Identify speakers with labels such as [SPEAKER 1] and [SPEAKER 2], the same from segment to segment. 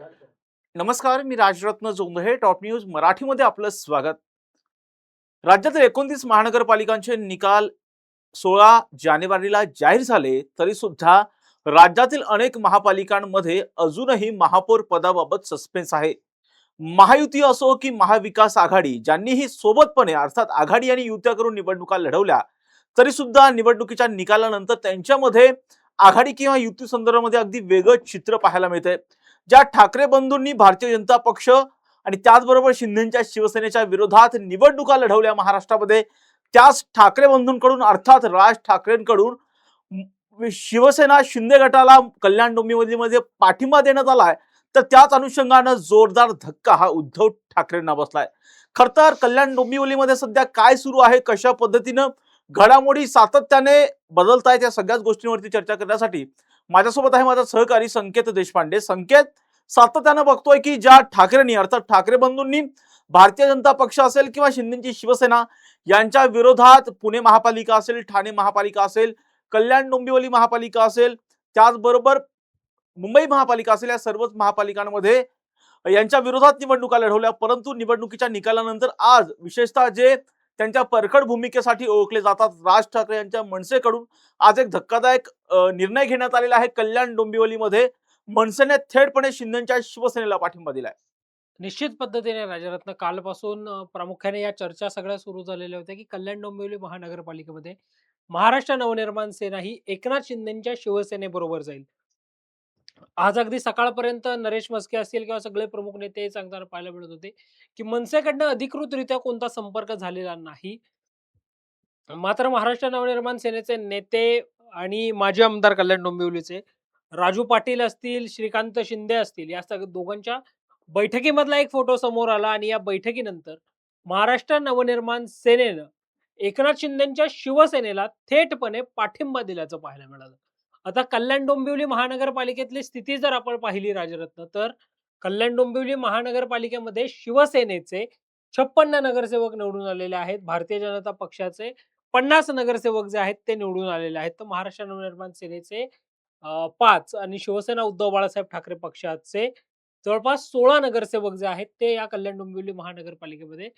[SPEAKER 1] नमस्कार, मी Rajratna Jondhale. Top news मराठीमध्ये आपलं स्वागत. राज्यातील 29 महानगरपालिकांचे निकाल 16 जानेवारीला जाहीर झाले, तरी सुद्धा राज्यातील अनेक महापालिकांमध्ये अजूनही महापौर पदाबाबत सस्पेन्स आहे. महायुती असो की महाविकास आघाडी, ज्यांनीही सोबतपणे अर्थात आघाडी आणि युत्या करून निवडणुका लढवल्या, तरी सुद्धा निवडणुकीच्या निकालानंतर त्यांच्यामध्ये आघाडी किंवा युती संदर्भामध्ये अगदी वेगळं चित्र पाहायला मिळतंय. ज्या ठाकरे बंधूंनी भारतीय जनता पक्ष आणि त्याचबरोबर शिंदेच्या शिवसेनेच्या विरोधात निवडणुका लढवल्या महाराष्ट्रामध्ये, त्याच ठाकरे बंधूंकडून अर्थात राज ठाकरेंकडून शिवसेना शिंदे गटाला कल्याण डोंबिवलीमध्ये पाठिंबा देण्यात आलाय. तर त्याच अनुषंगानं जोरदार धक्का हा उद्धव ठाकरेंना बसलाय. खर तर कल्याण डोंबिवलीमध्ये सध्या काय सुरू आहे, कशा पद्धतीनं घडामोडी सातत्याने बदलत आहेत, या सगळ्याच गोष्टींवरती चर्चा करण्यासाठी माझ्यासोबत आहे माझा सहकारी संकेत देशपांडे. संकेत, सातत्यानं बघतोय की ज्या ठाकरेंनी अर्थात ठाकरे बंधूंनी भारतीय जनता पक्ष असेल किंवा शिंदेची शिवसेना यांच्या विरोधात पुणे महापालिका असेल, ठाणे महापालिका असेल, कल्याण डोंबिवली महापालिका असेल, त्याचबरोबर मुंबई महापालिका असेल, या सर्वच महापालिकांमध्ये यांच्या विरोधात निवडणुका लढवल्या. परंतु निवडणुकीच्या निकालानंतर आज विशेषतः जे त्यांच्या परखड भूमिकेसाठी ओळखले जातात राज ठाकरे यांच्या मनसेकडून आज एक धक्कादायक निर्णय घेण्यात आलेला आहे. कल्याण डोंबिवलीमध्ये मनसेने थेटपणे शिंदेच्या शिवसेनेला पाठिंबा दिलाय.
[SPEAKER 2] निश्चित पद्धतीने राजरत्न कालपासून प्रामुख्याने या चर्चा सगळ्या सुरू झालेल्या होत्या, की कल्याण डोंबिवली महानगरपालिकेमध्ये महाराष्ट्र नवनिर्माण सेना ही एकनाथ शिंदेच्या शिवसेनेबरोबर जाईल. आज अगदी सकाळपर्यंत नरेश म्हस्के असतील किंवा सगळे प्रमुख नेते हे सांगताना पाहायला मिळत होते, की मनसेकडनं अधिकृतरित्या कोणता संपर्क झालेला नाही. मात्र महाराष्ट्र नवनिर्माण सेनेचे नेते आणि माजी आमदार कल्याण डोंबिवलीचे राजू पाटील असतील, श्रीकांत शिंदे असतील, या दोघांच्या बैठकीमधला एक फोटो समोर आला आणि या बैठकीनंतर महाराष्ट्र नवनिर्माण सेनेनं एकनाथ शिंदेच्या शिवसेनेला थेटपणे पाठिंबा दिल्याचं पाहायला मिळालं. आता कल्याण डोंबिवली महानगरपालिकेतली स्थिती जर आपण पाहिली राजरत्न, तर कल्याण डोंबिवली महानगरपालिकेमध्ये शिवसेनेचे 56 नगरसेवक निवडून आलेले आहेत. भारतीय जनता पक्षाचे 50 नगरसेवक जे आहेत ते निवडून आलेले आहेत. तर महाराष्ट्र नवनिर्माण सेनेचे 5 आणि शिवसेना उद्धव बाळासाहेब ठाकरे पक्षाचे जवळपास 16 नगरसेवक जे आहेत ते या कल्याण डोंबिवली महानगरपालिकेमध्ये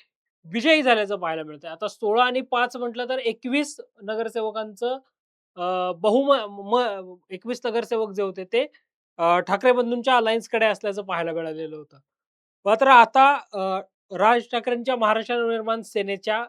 [SPEAKER 2] विजयी झाल्याचं पाहायला मिळतंय. आता 16 आणि 5 म्हटलं तर 21 नगरसेवकांचं अ, बहुम म 21 नगरसेवक जे होते ते ठाकरे बंधूंच्या अलायन्सकडे असल्याचं पाहायला मिळालेलं होतं. मात्र आता राज ठाकरेंच्या महाराष्ट्र नवनिर्माण सेनेच्या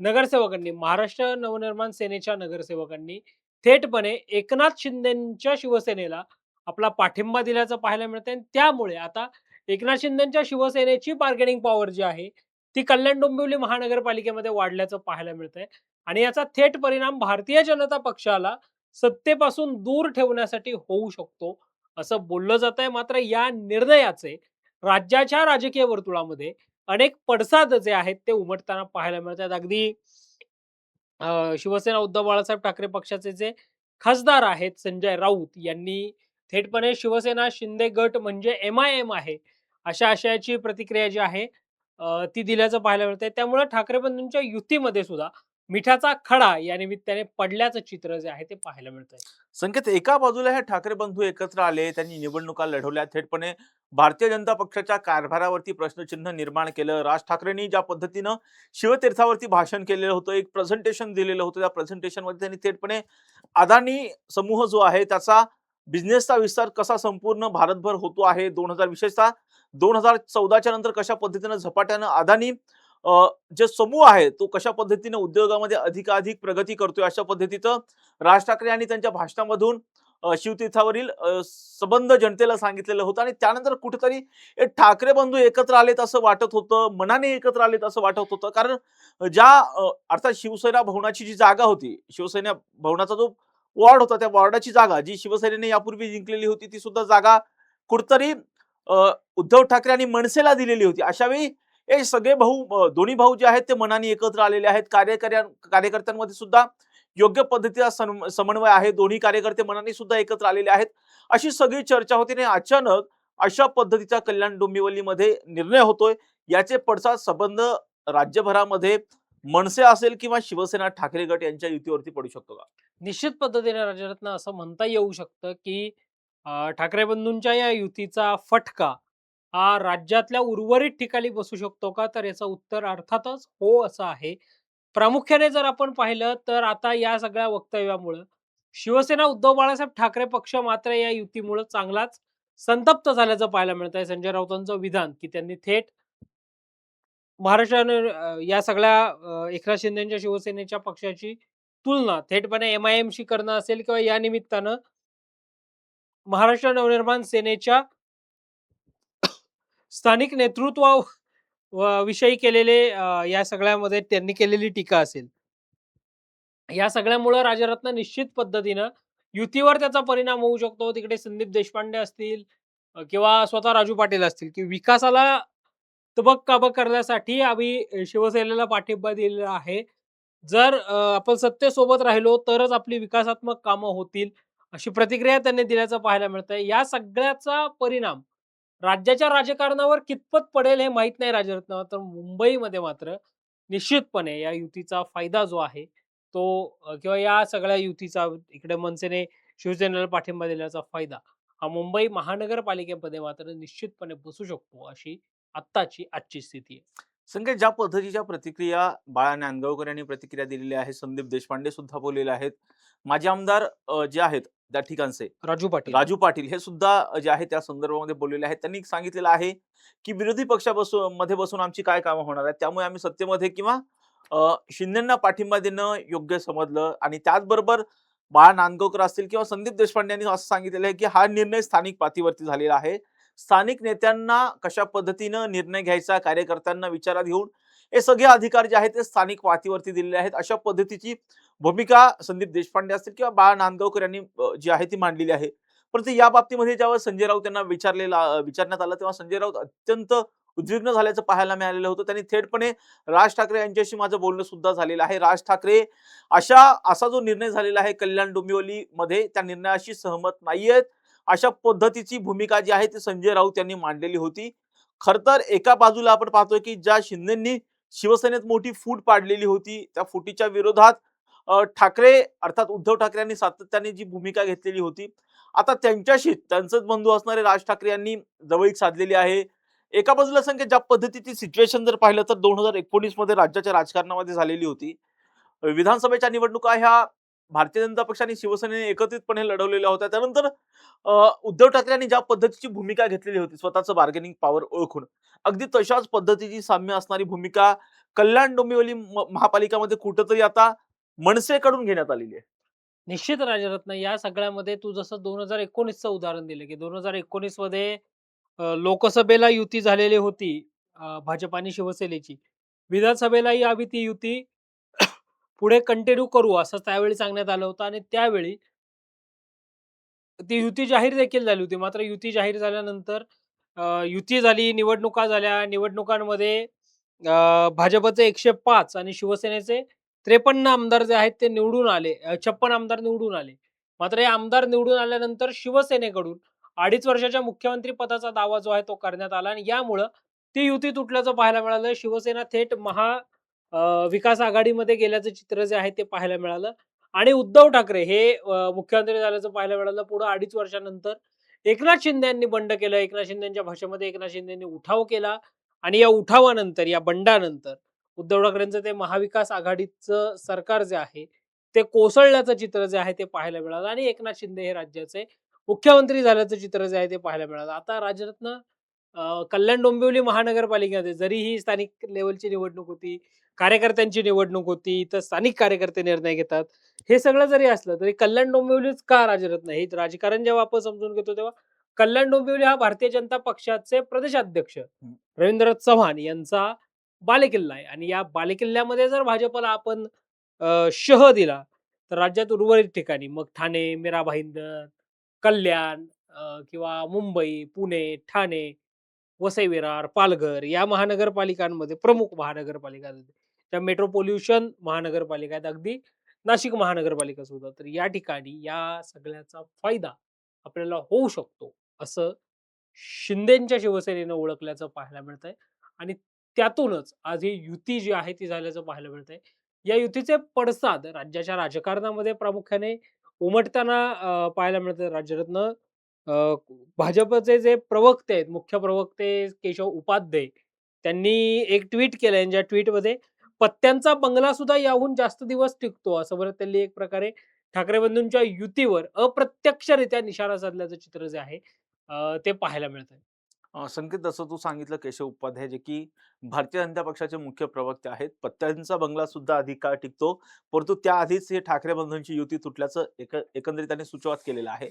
[SPEAKER 2] महाराष्ट्र नवनिर्माण सेनेच्या नगरसेवकांनी थेटपणे एकनाथ शिंदेच्या शिवसेनेला आपला पाठिंबा दिल्याचं पाहायला मिळतंय आणि त्यामुळे आता एकनाथ शिंदेच्या शिवसेनेची बार्गेनिंग पॉवर जी आहे, ती कल्याण डोंबिवली महानगरपालिकेमध्ये वाढल्याचं पाहायला मिळतंय आणि याचा थेट परिणाम भारतीय जनता पक्षाला सत्तेपासून दूर ठेवण्यासाठी होऊ शकतो, असं बोललं जातंय. मात्र या निर्णयाचे राज्याच्या राजकीय वर्तुळामध्ये अनेक पडसाद जे आहेत ते उमटताना पाहायला मिळतात. अगदी शिवसेना उद्धव बाळासाहेब ठाकरे पक्षाचे जे खासदार आहेत संजय राऊत यांनी थेटपणे शिवसेना शिंदे गट म्हणजे एम-आय-एम आहे, अशा आशयाची प्रतिक्रिया जी आहे ती दिल्याचं पाहायला मिळतंय. त्यामुळे ठाकरे बंधूंच्या युतीमध्ये सुद्धा मिठाचा खडा या निमित्ताने पडल्याचं चित्र जे आहे ते पाहायला मिळतंय.
[SPEAKER 1] संकेत, एका बाजूला हे ठाकरे बंधू एकत्र आले, त्यांनी निवडणुका लढवल्या, थेटपणे भारतीय जनता पक्षाच्या कारभारावरती प्रश्नचिन्ह निर्माण केलं. राज ठाकरेंनी ज्या पद्धतीनं शिवतीर्थावरती भाषण केलेलं होतं, एक प्रेझेंटेशन दिलेलं होतं, त्या प्रेझेंटेशनमध्ये त्यांनी थेटपणे अदानी समूह जो आहे त्याचा बिझनेसचा विस्तार कसा संपूर्ण भारतभर होतो आहे, 2000 विशेषतः 2014च्या नंतर कशा पद्धतीनं झपाट्यानं अदानी जे समूह आहे तो कशा पद्धतीने उद्योगामध्ये अधिकाधिक प्रगती करतोय, अशा पद्धतीचं राज ठाकरे यांनी त्यांच्या भाषणामधून शिवतीर्थावरील संबंध जनतेला सांगितलेलं होतं. आणि त्यानंतर कुठेतरी हे ठाकरे बंधू एकत्र आलेत असं वाटत होतं, मनाने एकत्र आलेत असं वाटत होतं. कारण ज्या अर्थात शिवसेना भवनाची जी जागा होती, शिवसेना भवनाचा जो वॉर्ड होता, त्या वॉर्डाची जागा जी शिवसेनेने यापूर्वी जिंकलेली होती, ती सुद्धा जागा कुठतरी उद्धव ठाकरे आणि मनसेला दिलेली होती. अशा वेळी हे सगळे भाऊ दोन्ही भाऊ जे आहेत ते मनाने एकत्र आलेले आहेत. कार्यकर्त्यांमध्ये सुद्धा योग्य पद्धतीचा समन्वय आहे. दोन्ही कार्यकर्ते मनाने सुद्धा एकत्र आलेले आहेत, अशी सगळी चर्चा होती. आणि अचानक अशा पद्धतीचा कल्याण डोंबिवलीमध्ये निर्णय होतोय. याचे पडसाद संबंध राज्यभरामध्ये मनसे असेल किंवा शिवसेना ठाकरे गट यांच्या युतीवरती पडू शकतो का?
[SPEAKER 2] निश्चित पद्धतीने राजरत्न असं म्हणता येऊ शकतं, की ठाकरे बंधूंच्या या युतीचा फटका हा राज्यातल्या उर्वरित ठिकाणी बसू शकतो का? तर याचं उत्तर अर्थातच हो असं आहे. प्रामुख्याने जर आपण पाहिलं तर आता या सगळ्या वक्तव्यामुळं शिवसेना उद्धव बाळासाहेब ठाकरे पक्ष मात्र या युतीमुळं चांगलाच संतप्त झाल्याचं पाहायला मिळतंय. संजय राऊतांचं विधान, की त्यांनी थेट महाराष्ट्राने या सगळ्या एकनाथ शिंदेच्या शिवसेनेच्या पक्षाची तुलना थेटपणे एम-आय-एमशी करणं असेल किंवा या निमित्तानं महाराष्ट्र नवनिर्माण सेनेच्या स्थानिक नेतृत्वा विषयी केलेले या सगळ्यामध्ये त्यांनी केलेली टीका असेल. या सगळ्यामुळं राजरत्न निश्चित पद्धतीनं युतीवर त्याचा परिणाम होऊ शकतो. तिकडे संदीप देशपांडे असतील किंवा स्वतः राजू पाटील असतील, की विकासाला तबक करण्यासाठी आम्ही शिवसेनेला पाठिंबा दिलेला आहे. जर आपण सत्तेसोबत राहिलो तरच आपली विकासात्मक कामं होतील, अशी प्रतिक्रिया त्यांनी दिल्याचं पाहायला मिळतंय. या सगळ्याचा परिणाम राज्याच्या राजकारणावर कितपत पडेल हे माहीत नाही राजरत्नावर. तर मुंबईमध्ये मात्र निश्चितपणे या युतीचा फायदा जो आहे तो किंवा या सगळ्या युतीचा इकडे मनसेने शिवसेनेला पाठिंबा दिल्याचा फायदा हा मुंबई महानगरपालिकेमध्ये मात्र निश्चितपणे बसू शकतो अशी आजची स्थिती आहे.
[SPEAKER 1] संजय, ज्या पद्धतीच्या प्रतिक्रिया बाळा नांदगावकर यांनी प्रतिक्रिया दिलेल्या आहेत, संदीप देशपांडे सुद्धा बोललेले आहेत. माजी आमदार जे आहेत त्या ठिकाणचे
[SPEAKER 2] राजू पाटील.
[SPEAKER 1] राजू पाटील हे सुद्धा जे आहे त्या संदर्भामध्ये बोललेले आहेत. त्यांनी सांगितलेलं आहे, की विरोधी मध्ये बसून आमची काय कामं होणार आहेत. त्यामुळे आम्ही सत्तेमध्ये किंवा शिंदेंना पाठिंबा देणं योग्य समजलं आणि त्याचबरोबर बाळा नांदगावकर असतील किंवा संदीप देशपांडे यांनी असं सांगितलेलं आहे, की हा निर्णय स्थानिक पातळीवरती झालेला आहे. स्थानिक नेत्यांना कशा पद्धतीनं निर्णय घ्यायचा, कार्यकर्त्यांना विचारात घेऊन हे सगळे अधिकार जे आहेत ते स्थानिक पातळीवरती दिलेले आहेत. अशा पद्धतीची भूमिका संदीप देशपांडे असतील किंवा बाळा नांदगावकर यांनी जी आहे ती मांडलेली आहे. परंतु या बाबतीमध्ये ज्यावेळेस संजय राऊत यांना विचारण्यात आलं तेव्हा संजय राऊत अत्यंत उद्विग्न झाल्याचं पाहायला मिळालेलं होतं. त्यांनी थेटपणे राज ठाकरे यांच्याशी माझं बोलणं सुद्धा झालेलं आहे. राज ठाकरे असा जो निर्णय झालेला आहे कल्याण डोंबिवलीमध्ये त्या निर्णयाशी सहमत नाहीयेत. अशा पद्धतीची भूमिका जी आहे ती संजय राऊत यांनी मांडलेली होती. खरं तर एका बाजूला आपण पाहतोय की ज्या शिंदेंनी शिवसेनेत मोठी फूट पाडलेली होती, त्या फुटीच्या विरोधात ठाकरे अर्थात उद्धव ठाकरे यांनी सातत्याने जी भूमिका घेतलेली होती, आता त्यांच्याशी त्यांचेच बंधू असणारे राज ठाकरे यांनी जवळीक साधलेली आहे. एका बाजूला संख्या ज्या पद्धतीची सिच्युएशन जर पाहिलं तर 2019 मध्ये राज्याच्या राजकारणामध्ये झालेली होती. विधानसभेच्या निवडणुका ह्या भारतीय जनता पक्ष आणि शिवसेनेने एकत्रितपणे लढवलेल्या होत्या. त्यानंतर उद्धव ठाकरे यांनी ज्या पद्धतीची भूमिका घेतलेली होती, स्वतःचं बार्गेनिंग पॉवर ओळखून, अगदी तशाच पद्धतीची साम्य असणारी भूमिका कल्याण डोंबिवली महापालिकामध्ये कुठेतरी आता मनसेकडून घेण्यात आलेली आहे.
[SPEAKER 2] निश्चित राजरत्न या सगळ्यामध्ये तू जसं 2019चं उदाहरण दिलं, की 2019 मध्ये लोकसभेला युती झालेली होती भाजप आणि शिवसेनेची. विधानसभेलाही आम्ही ती युती पुढे कंटिन्यू करू असं त्यावेळी सांगण्यात आलं होतं आणि त्यावेळी ती युती जाहीर देखील झाली होती. मात्र युती जाहीर झाल्यानंतर युती झाली, निवडणुका झाल्या. निवडणुकांमध्ये भाजपचे 105 आणि शिवसेनेचे 53 आमदार जे आहेत ते निवडून आले. 56 आमदार निवडून आले. मात्र हे आमदार निवडून आल्यानंतर शिवसेनेकडून 2.5 वर्षाच्या मुख्यमंत्री पदाचा दावा जो आहे तो करण्यात आला आणि यामुळं ती युती तुटल्याचं पाहायला मिळालं. शिवसेना थेट विकास आघाडीमध्ये गेल्याचं चित्र जे आहे ते पाहायला मिळालं आणि उद्धव ठाकरे हे मुख्यमंत्री झाल्याचं पाहायला मिळालं. पुढे 2.5 वर्षानंतर एकनाथ शिंदे यांनी बंड केलं. एकनाथ शिंदेच्या भाषेमध्ये एकनाथ शिंदेंनी उठाव केला आणि या उठावानंतर, या बंडानंतर उद्धव ठाकरेंचं ते महाविकास आघाडीचं सरकार जे आहे, ते कोसळल्याचं चित्र जे आहे ते पाहायला मिळालं आणि एकनाथ शिंदे हे राज्याचे मुख्यमंत्री झाल्याचं चित्र जे आहे ते पाहायला मिळालं. आता राजरत्न कल्याण डोंबिवली महानगरपालिकेमध्ये जरी ही स्थानिक लेव्हलची निवडणूक होती, कार्यकर्त्यांची निवडणूक होती, तर स्थानिक कार्यकर्ते निर्णय घेतात. हे सगळं जरी असलं तरी कल्याण डोंबिवलीच का राजरत्न? हे राजकारण जेव्हा आपण समजून घेतो तेव्हा कल्याण डोंबिवली हा भारतीय जनता पक्षाचे प्रदेशाध्यक्ष रवींद्र चव्हाण यांचा बालेकिल्ला आहे आणि या बालेकिल्ल्यामध्ये जर भाजपला आपण शह दिला, तर राज्यात उर्वरित ठिकाणी मग ठाणे, मीरा भाईंदर, कल्याण किंवा मुंबई, पुणे, ठाणे, वसई विरार, पालघर या महानगरपालिकांमध्ये प्रमुख महानगरपालिका आहेत. त्या मेट्रोपोल्युशन महानगरपालिका आहेत. अगदी नाशिक महानगरपालिका सुद्धा. तर या ठिकाणी या सगळ्याचा फायदा आपल्याला होऊ शकतो, असं शिंदेच्या शिवसेनेनं ओळखल्याचं पाहायला मिळतंय आणि त्यातूनच आज ही युती जी आहे ती झाल्याचं पाहायला मिळतंय. या युतीचे पडसाद राज्याच्या राजकारणामध्ये प्रामुख्याने उमटताना पाहायला मिळतात. राजरत्न अ, भाजपचे जे प्रवक्ते आहेत, मुख्य प्रवक्ते केशव उपाध्ये त्यांनी एक ट्विट केलंय. ज्या ट्विटमध्ये पत्त्यांचा बंगला सुद्धा याहून जास्त दिवस टिकतो, असं म्हणत त्यांनी एक प्रकारे ठाकरे बंधूंच्या युतीवर अप्रत्यक्षरित्या निशाणा साधल्याचं चित्र जे आहे ते पाहायला मिळतंय.
[SPEAKER 1] संकेत, जसं तू सांगितलं केशव उपाध्याय जे की भारतीय जनता पक्षाचे मुख्य प्रवक्ते आहेत. पत्त्यांचा बंगला सुद्धा अधिक काळ टिकतो. परंतु त्याआधीच हे ठाकरे बंधूंची युती तुटल्याचं एकंदरीत त्यांनी सूचवात केलेलं आहे.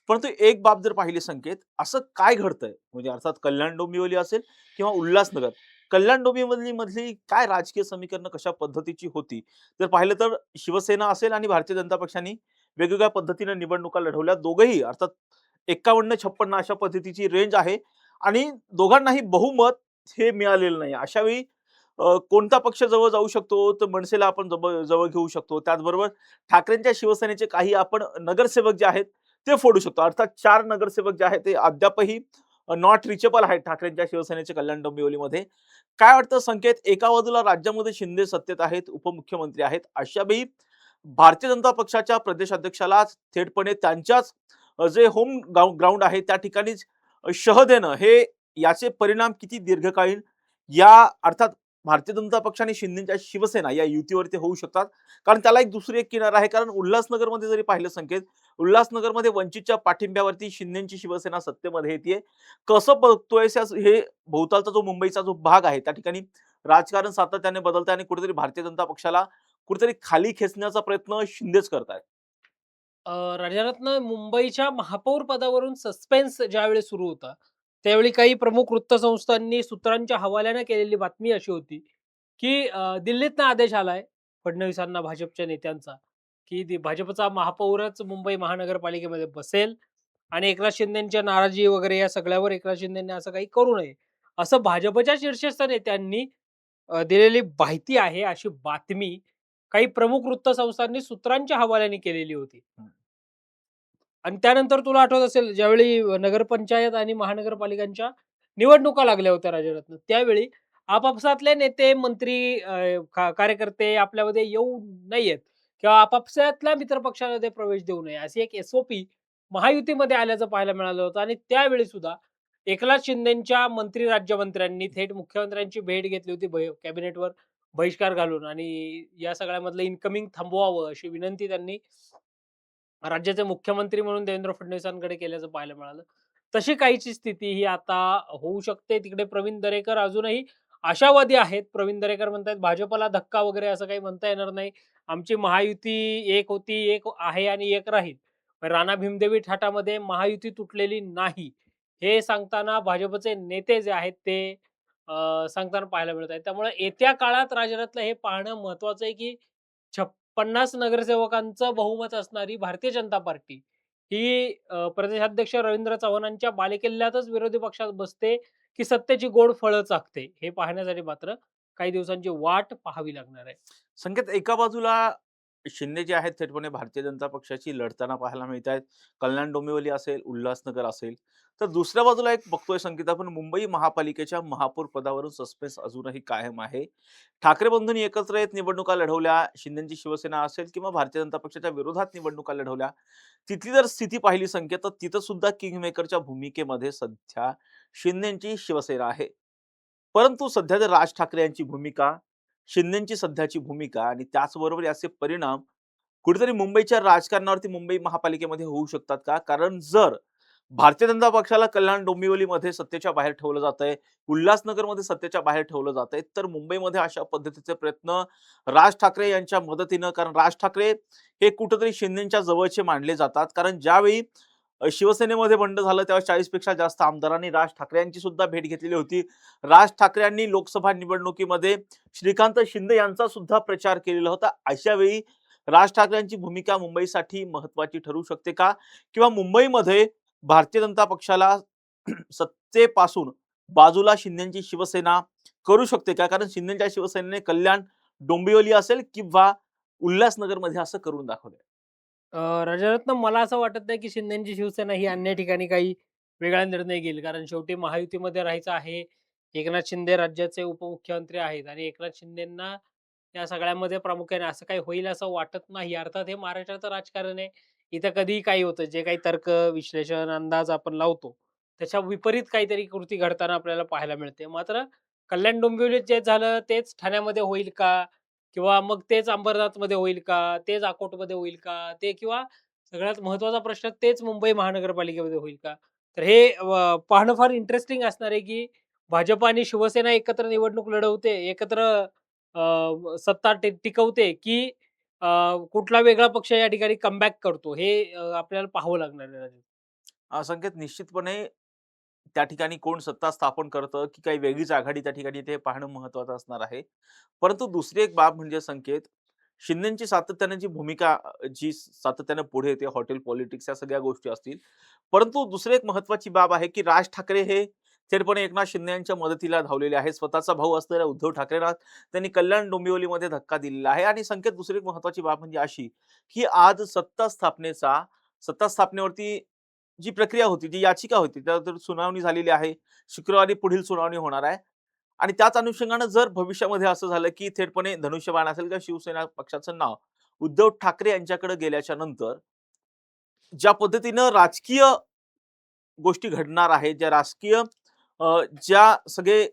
[SPEAKER 1] परंतु एक बाब जर पाहिली संकेत, असं काय घडतंय? म्हणजे अर्थात कल्याण डोंबिवली असेल किंवा उल्हासनगर. कल्याण डोंबिवली मधली काय राजकीय समीकरणं कशा पद्धतीची होती? जर पाहिलं तर शिवसेना असेल आणि भारतीय जनता पक्षाने वेगवेगळ्या पद्धतीने निवडणुका लढवल्या. दोघंही अर्थात 51-56 अशा पद्धतीची रेंज आहे आणि दोघांनाही बहुमत हे मिळालेलं नाही. अशा वेळी कोणता पक्ष जवळ जाऊ शकतो, तर मनसेला आपण जवळ घेऊ शकतो. त्याचबरोबर ठाकरेंच्या शिवसेनेचे काही आपण नगरसेवक जे आहेत, ते फोडू शकतो. अर्थात 4 नगरसेवक जे आहेत, ते अद्यापही नॉट रिचेबल आहेत ठाकरेंच्या शिवसेनेचे कल्याण डोंबिवलीमध्ये. काय वाटतं संकेत, एका बाजूला राज्यामध्ये शिंदे सत्तेत आहेत, उपमुख्यमंत्री आहेत. अशा वेळी भारतीय जनता पक्षाच्या प्रदेशाध्यक्षाला थेटपणे त्यांच्याच जे होम ग्राउंड आहे, त्या ठिकाणीच शह देणं, हे याचे परिणाम किती दीर्घकालीन या अर्थात भारतीय जनता पक्ष आणि शिंदेच्या शिवसेना या युतीवरती होऊ शकतात. कारण त्याला एक दुसरी एक किनार आहे. कारण उल्हासनगरमध्ये जरी पाहिलं संकेत, उल्हासनगरमध्ये वंचितच्या पाठिंब्यावरती शिंदेची शिवसेना सत्तेमध्ये येते. कसं बघतोयस हे भोवतालचा जो मुंबईचा जो भाग आहे, त्या ठिकाणी राजकारण सातत्याने बदलतंय आणि कुठेतरी भारतीय जनता पक्षाला कुठेतरी खाली खेचण्याचा प्रयत्न शिंदेच करतायत.
[SPEAKER 2] राजारत्न मुंबईच्या महापौर पदावरून सस्पेन्स ज्यावेळी सुरू होता, त्यावेळी काही प्रमुख वृत्तसंस्थांनी सूत्रांच्या हवाल्याने केलेली बातमी अशी होती, की दिल्लीतनं आदेश आलाय फडणवीसांना, भाजपच्या नेत्यांचा, की भाजपचा महापौरच मुंबई महानगरपालिकेमध्ये बसेल आणि एकनाथ शिंदेच्या नाराजी वगैरे या सगळ्यावर एकनाथ शिंदेंनी असं काही करू नये. असं भाजपच्या शीर्षस्थ नेत्यांनी दिलेली माहिती आहे, अशी बातमी काही प्रमुख वृत्तसंस्थांनी सूत्रांच्या हवाल्याने केलेली होती. आणि त्यानंतर तुला आठवत असेल, ज्यावेळी नगरपंचायत आणि महानगरपालिकांच्या निवडणुका लागल्या होत्या राजरत्न, त्यावेळी आपापसातले नेते, मंत्री, कार्यकर्ते आपल्यामध्ये येऊ नयेत किंवा आपापसातल्या मित्रपक्षामध्ये प्रवेश देऊ नये, अशी एक एस-ओ-पी महायुतीमध्ये आल्याचं पाहायला मिळालं होतं. आणि त्यावेळी सुद्धा एकनाथ शिंदेच्या मंत्री, राज्यमंत्र्यांनी थेट मुख्यमंत्र्यांची भेट घेतली होती, कॅबिनेटवर बहिष्कार घालून, आणि या सगळ्यामधलं इन्कमिंग थांबवावं अशी विनंती त्यांनी राज्याचे मुख्यमंत्री म्हणून देवेंद्र फडणवीसांकडे केल्याचं पाहायला मिळालं. तशी काहीची स्थिती ही आता होऊ शकते. तिकडे प्रवीण दरेकर अजूनही आशावादी आहेत. प्रवीण दरेकर म्हणतायत, भाजपला धक्का वगैरे असं काही म्हणता येणार नाही. आमची महायुती एक होती, एक आहे आणि एक राहील. राणा भीमदेवी थाटामध्ये महायुती तुटलेली नाही, हे सांगताना भाजपचे नेते जे आहेत ते सांगताना पाहायला मिळत आहेत. त्यामुळे येत्या काळात राजनातलं हे पाहणं महत्वाचं आहे, की 50 नगरसेवकांचं बहुमत असणारी भारतीय जनता पार्टी ही प्रदेशाध्यक्ष रवींद्र चव्हाणांच्या बालेकिल्ल्यातच विरोधी पक्षात बसते, की सत्तेची गोड फळं चाखते, हे पाहण्यासाठी मात्र काही दिवसांची वाट पाहावी लागणार आहे.
[SPEAKER 1] संकेत, एका बाजूला शिंदे जे आहेत थेटपणे भारतीय जनता पक्षाची लढताना पाहायला मिळत आहेत. कल्याण डोंबिवली असेल, उल्हासनगर असेल. तर दुसऱ्या बाजूला एक बघतोय संकेत, आपण मुंबई महापालिकेच्या महापौर पदावरून सस्पेन्स अजूनही कायम आहे. ठाकरे बंधूंनी एकत्र येत निवडणुका लढवल्या, शिंदेची शिवसेना असेल किंवा भारतीय जनता पक्षाच्या विरोधात निवडणुका लढवल्या. तिथली जर स्थिती पाहिली संकेत, तर तिथं सुद्धा किंगमेकरच्या भूमिकेमध्ये सध्या शिंदेची शिवसेना आहे. परंतु सध्या जर राज ठाकरे यांची भूमिका, शिंदेची सध्याची भूमिका आणि त्याचबरोबर याचे परिणाम कुठेतरी मुंबईच्या राजकारणावरती मुंबई महापालिकेमध्ये होऊ शकतात का? कारण जर भारतीय जनता पक्षाला कल्याण डोंबिवलीमध्ये सत्तेच्या बाहेर ठेवलं जातंय, उल्हासनगरमध्ये सत्तेच्या बाहेर ठेवलं जातंय, तर मुंबईमध्ये अशा पद्धतीचे प्रयत्न राज ठाकरे यांच्या मदतीनं, कारण राज ठाकरे हे कुठेतरी शिंदेच्या जवळचे मानले जातात. कारण ज्यावेळी शिवसेनेमध्ये बंड झालं तेव्हा 40 पेक्षा जास्त आमदारांनी राज ठाकरे यांची सुद्धा भेट घेतलेली होती. राज ठाकरे यांनी लोकसभा निवडणुकीमध्ये श्रीकांत शिंदे यांचा सुद्धा प्रचार केलेला होता. अशा वेळी राज ठाकरे यांची भूमिका मुंबईसाठी महत्त्वाची ठरू शकते का? किंवा मुंबईमध्ये भारतीय जनता पक्षाला सत्तेपासून बाजूला शिंदेची शिवसेना करू शकते का? कारण शिंदेच्या शिवसेनेने कल्याण डोंबिवली असेल किंवा उल्हासनगरमध्ये असं करून दाखवलंय.
[SPEAKER 2] राजरत्न, मला असं वाटत नाही, की शिंदेची शिवसेना ही अन्य ठिकाणी काही वेगळा निर्णय घेईल. कारण शेवटी महायुतीमध्ये राहायचं आहे. एकनाथ शिंदे राज्याचे उपमुख्यमंत्री आहेत आणि एकनाथ शिंदेंना या सगळ्यामध्ये प्रामुख्याने असं काही होईल असं वाटत नाही. अर्थात हे महाराष्ट्राचं राजकारण आहे. इथं कधीही काही होतं. जे काही तर्क, विश्लेषण, अंदाज आपण लावतो, त्याच्या विपरीत काहीतरी कृती घडताना आपल्याला पाहायला मिळते. मात्र कल्याण डोंबिवलीत जे झालं तेच ठाण्यामध्ये होईल का? किंवा मग तेच अंबरनाथमध्ये होईल का? तेच अकोटमध्ये होईल का? ते किंवा सगळ्यात महत्त्वाचा प्रश्न तेच मुंबई महानगरपालिकेमध्ये होईल का? तर हे पाहणं फार इंटरेस्टिंग असणार आहे, की भाजप आणि शिवसेना एकत्र निवडणूक लढवते, एकत्र सत्ता टिकवते, की कुठला वेगळा पक्ष या ठिकाणी कमबॅक करतो हे आपल्याला पाहावं लागणार आहे राजू.
[SPEAKER 1] संकेत निश्चितपणे त्या ठिकाणी कोण सत्ता स्थापन करतं, की काही वेगळीच आघाडी त्या ठिकाणी ते पाहणं महत्त्वाचं असणार आहे. परंतु दुसरी एक बाब म्हणजे संकेत, शिंदेची सातत्याने जी भूमिका जी सातत्याने पुढे येते हॉटेल पॉलिटिक्स या सगळ्या गोष्टी असतील. परंतु दुसरी एक महत्त्वाची बाब आहे, की राज ठाकरे हे थेटपणे एकनाथ शिंदे यांच्या मदतीला धावलेले आहेत. स्वतःचा भाऊ असलेल्या उद्धव ठाकरेंना त्यांनी कल्याण डोंबिवलीमध्ये धक्का दिलेला आहे आणि संकेत दुसरी एक महत्त्वाची बाब म्हणजे अशी, की आज सत्ता स्थापनेवरती जी प्रक्रिया होती, जी याचिका होती, त्यावर सुनावणी झालेली आहे. शुक्रवारी पुढील सुनावणी होणार आहे. आणि त्याच अनुषंगानं जर भविष्यामध्ये असं झालं, की थेटपणे धनुष्यबाण असेल किंवा शिवसेना पक्षाचं नाव उद्धव ठाकरे यांच्याकडे गेल्याच्या नंतर ज्या पद्धतीनं राजकीय गोष्टी घडणार आहेत, ज्या सगळे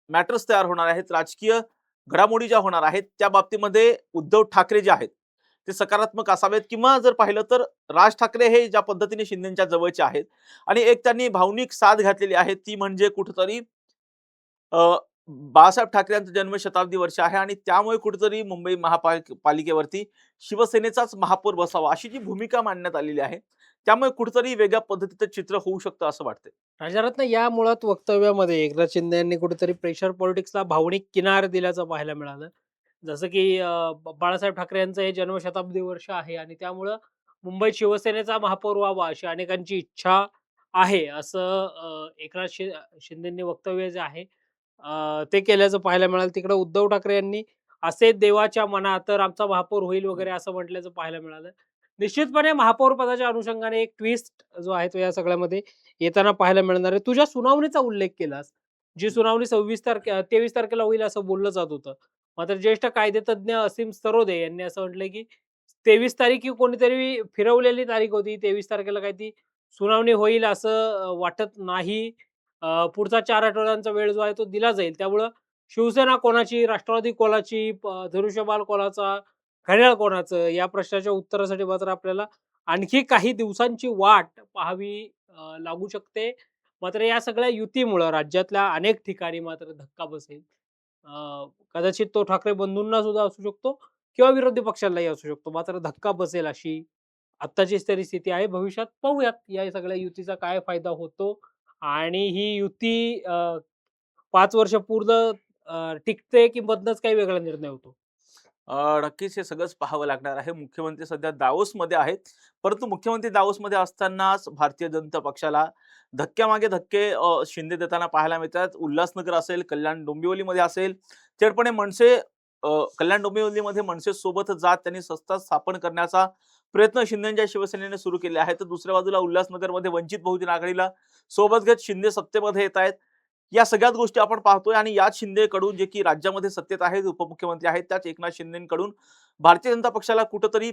[SPEAKER 1] मॅटर्स तयार होणार आहेत, राजकीय घडामोडी ज्या होणार आहेत, त्या बाबतीमध्ये उद्धव ठाकरे जे आहेत, ते सकारात्मक असावेत किंवा जर पाहिलं तर राज ठाकरे हे ज्या पद्धतीने शिंदेच्या जवळचे आहेत आणि एक त्यांनी भावनिक साथ घातलेली आहे, ती म्हणजे कुठेतरी अ, बाळासाहेब ठाकरे यांचं जन्मशताब्दी वर्ष आहे आणि त्यामुळे कुठेतरी मुंबई पालिकेवरती शिवसेनेचाच महापौर बसावा अशी जी भूमिका मांडण्यात आलेली आहे. त्यामुळे कुठेतरी वेगळ्या पद्धतीचं चित्र होऊ शकतं असं वाटतंय.
[SPEAKER 2] राजारत्न या मुळात वक्तव्यामध्ये एकनाथ शिंदे यांनी कुठेतरी प्रेशर पॉलिटिक्सला भावनिक किनार दिल्याचं पाहायला मिळालं. जसं की बाळासाहेब ठाकरे यांचं हे जन्मशताब्दी वर्ष आहे आणि त्यामुळं मुंबईत शिवसेनेचा महापौर व्हावा अशी अनेकांची इच्छा आहे, असं एकनाथ शिंदेंनी वक्तव्य जे आहे ते केल्याचं पाहायला मिळालं. तिकडे उद्धव ठाकरे यांनी "असे देवाच्या मना तर आमचा महापौर होईल" वगैरे असं म्हटल्याचं पाहायला मिळालं. निश्चितपणे महापौर पदाच्या अनुषंगाने एक ट्विस्ट जो आहे तो या सगळ्यामध्ये येताना पाहायला मिळणार आहे. तुझ्या सुनावणीचा उल्लेख केलास. जी सुनावणी 23 तारखेला होईल असं बोललं जात होतं. मात्र ज्येष्ठ कायदेतज्ञ असीम सरोदे यांनी असं म्हटलंय, की 23 तारीख ही कोणीतरी फिरवलेली तारीख होती. 23 तारखेला काही ती सुनावणी होईल असं वाटत नाही. पुढचा 4 आठवड्यांचा वेळ जो आहे तो दिला जाईल. त्यामुळं शिवसेना कोणाची, राष्ट्रवादी कोणाची, धनुष्यबाण कोणाचा, घड्याळ कोणाचं या प्रश्नाच्या उत्तरासाठी मात्र आपल्याला आणखी काही दिवसांची वाट पाहावी लागू शकते. मात्र या सगळ्या युतीमुळं राज्यातल्या अनेक ठिकाणी मात्र धक्का बसेल. कदाचित तो ठाकरे बंधूंना सुद्धा असू शकतो किंवा विरोधी पक्षांनाही असू शकतो. मात्र धक्का बसेल अशी आत्ताचीच तरी स्थिती आहे. भविष्यात पाहूयात या सगळ्या युतीचा काय फायदा होतो आणि ही युती 5 वर्ष पूर्ण टिकते की मधनंच काही वेगळा निर्णय होतो.
[SPEAKER 1] नक्कीच हे सगळंच पाहावं लागणार आहे. मुख्यमंत्री सध्या दावोसमध्ये आहेत. परंतु मुख्यमंत्री दावोसमध्ये असतानाच भारतीय जनता पक्षाला धक्क्यामागे धक्के शिंदे देताना पाहायला मिळतात. उल्हासनगर असेल, कल्याण डोंबिवलीमध्ये असेल, थेटपणे कल्याण डोंबिवलीमध्ये मनसे सोबत जात त्यांनी सत्ता स्थापन करण्याचा प्रयत्न शिंदेच्या शिवसेनेने सुरू केले आहे. तर दुसऱ्या बाजूला उल्हासनगरमध्ये वंचित बहुजन आघाडीला सोबत घेत शिंदे सत्तेमध्ये येत आहेत. या सगळ्याच गोष्टी आपण पाहतोय आणि याच शिंदेकडून जे की राज्यामध्ये सत्तेत आहेत, उपमुख्यमंत्री आहेत, त्याच एकनाथ शिंदेकडून भारतीय जनता पक्षाला कुठेतरी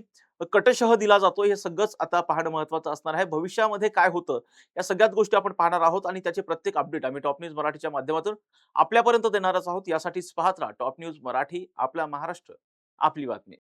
[SPEAKER 1] कटशह दिला जातो. हे सगळंच आता पाहणं महत्त्वाचं असणार आहे. भविष्यामध्ये काय होतं, या सगळ्याच गोष्टी आपण पाहणार आहोत आणि त्याचे प्रत्येक अपडेट आम्ही टॉप न्यूज मराठीच्या माध्यमातून आपल्यापर्यंत देणारच आहोत. यासाठीच पाहत राहा टॉप न्यूज मराठी. आपला महाराष्ट्र, आपली बातमी.